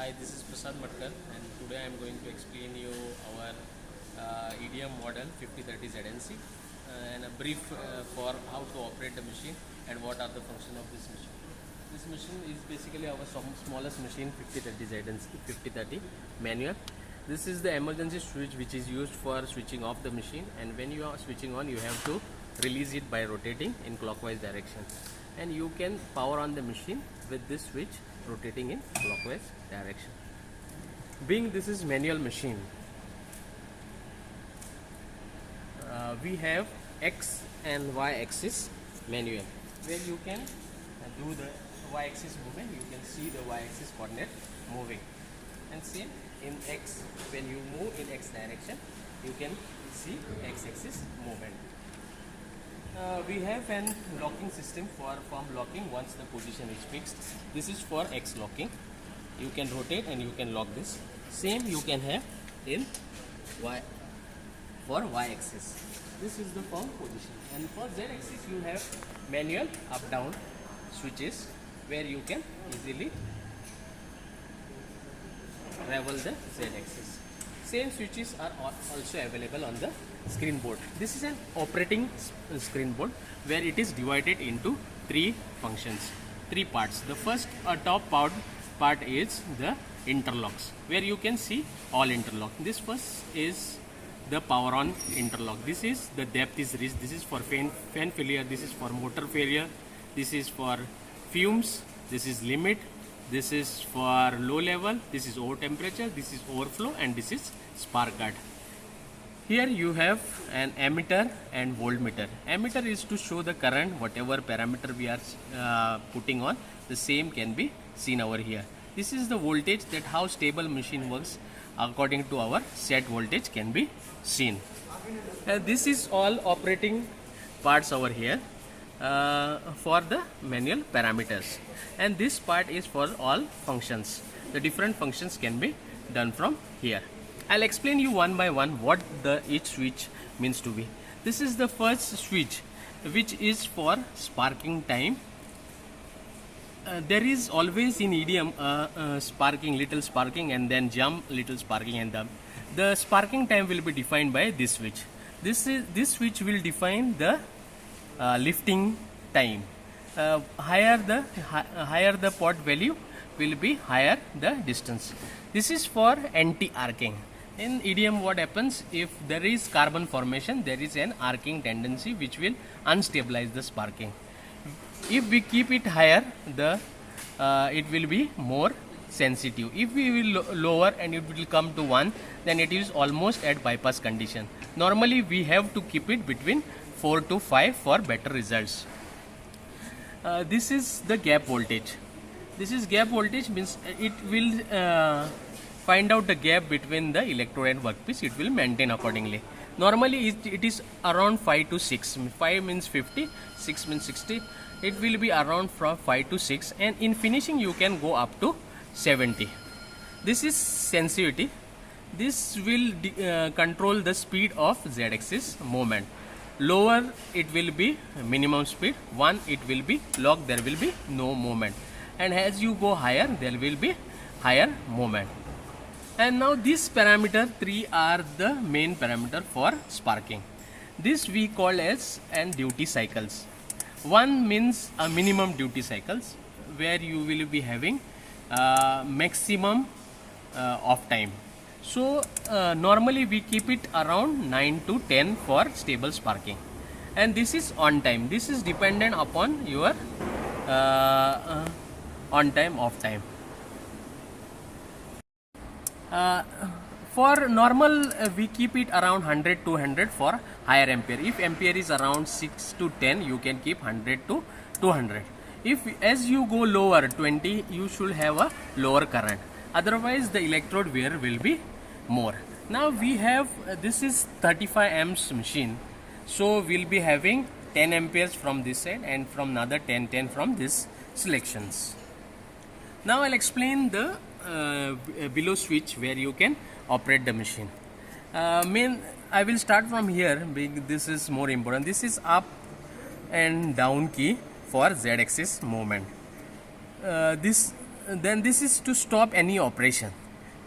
Hi, this is Prasad Matkar, and today I am going to explain you our EDM model 5030 ZNC and a brief for how to operate the machine and what are the functions of this machine. This machine is basically our smallest machine 5030 ZNC 5030 manual. This is the emergency switch which is used for switching off the machine, and when you are switching on you have to release it by rotating in clockwise direction, and you can power on the machine with this switch rotating in clockwise direction. Being this is manual machine, we have X and Y axis manual, where you can do the Y axis movement. You can see the Y axis coordinate moving, and same in X, when you move in X direction you can see X axis movement. We have an locking system for locking once the position is fixed. This is for X locking. You can rotate and you can lock this. Same you can have in Y for Y axis. This is the firm position. And for Z axis you have manual up down switches where you can easily travel the Z axis. Same switches are also available on the screen board. This is an operating screen board where it is divided into three functions, three parts. The first top part is the interlocks, where you can see all interlock. This first is the power on interlock. This is the depth is reached. This is for fan failure. This is for motor failure. This is for fumes. This is limit. This is for low level. This is over temperature. This is overflow, and this is spark guard. Here you have an ammeter and voltmeter. Ammeter is to show the current, whatever parameter we are putting on, the same can be seen over here. This is the voltage, that how stable machine works according to our set voltage can be seen. This is all operating parts over here for the manual parameters, and this part is for all functions. The different functions can be done from here. I'll explain you one by one what each switch means to be. This is the first switch, which is for sparking time. There is always in EDM sparking, little sparking, and then jump, little sparking, and the sparking time will be defined by this switch. This switch will define the lifting time. Higher the pot value will be higher the distance. This is for anti-arcing. In EDM, what happens, if there is carbon formation, there is an arcing tendency which will unstabilize the sparking. If we keep it higher, it will be more sensitive. If we will lower and it will come to 1, then it is almost at bypass condition. Normally we have to keep it between 4 to 5 for better results. This is the gap voltage. This is gap voltage, means it will find out the gap between the electrode and workpiece. It will maintain accordingly. Normally it is around 5 to 6. 5 means 50, 6 means 60. It will be around from 5 to 6, and in finishing you can go up to 70. This is sensitivity. This will control the speed of Z-axis movement. Lower it will be minimum speed, 1 it will be lock, there will be no movement, and as you go higher there will be higher movement. And now this parameter 3 are the main parameter for sparking. This we call as and duty cycles. 1 means a minimum duty cycles, where you will be having maximum off time. So normally we keep it around 9 to 10 for stable sparking, and this is on time. This is dependent upon your on time off time. For normal we keep it around 100 to 200 for higher ampere. If ampere is around 6 to 10, you can keep 100 to 200. If as you go lower 20, you should have a lower current, otherwise the electrode wear will be more. Now we have this is 35 amps machine, so we'll be having 10 amperes from this side and from another 10 from this selections. Now I'll explain the below switch where you can operate the machine. I will start from here. This is more important. This is up and down key for Z-axis movement. This then this is to stop any operation.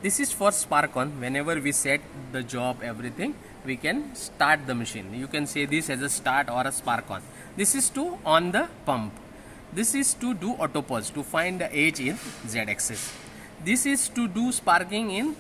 This is for spark on. Whenever we set the job, everything, we can start the machine. You can say this as a start or a spark on. This is to on the pump. This is to do auto pause, to find the edge in z axis. This is to do sparking in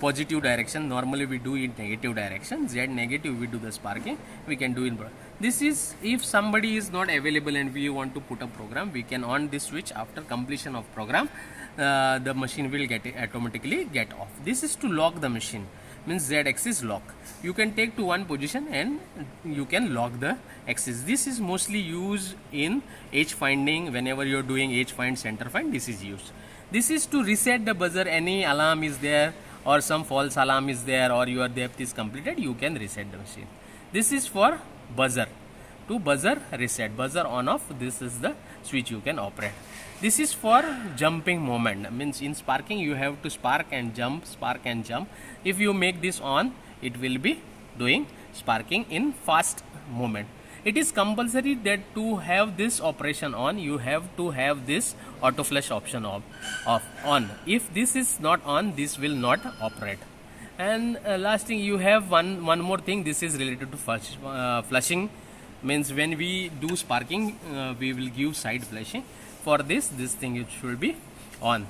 positive direction. Normally we do in negative direction. Z negative we do the sparking. We can do in. This is if somebody is not available and we want to put a program, we can on this switch after completion of program. The machine will automatically get off. This is to lock the machine, means Z axis lock. You can take to one position and you can lock the axis. This is mostly used in edge finding. Whenever you are doing edge find, center find, this is used. This is to reset the buzzer. Any alarm is there or some false alarm is there or your depth is completed, you can reset the machine. This is for buzzer, to buzzer reset, buzzer on off. This is the switch you can operate. This is for jumping moment, means in sparking you have to spark and jump, spark and jump. If you make this on, it will be doing sparking in fast movement. It is compulsory that to have this operation on, you have to have this auto flush option off on. If this is not on, this will not operate. And last thing, you have one more thing. This is related to flushing, means when we do sparking, we will give side flushing. For this thing it should be on.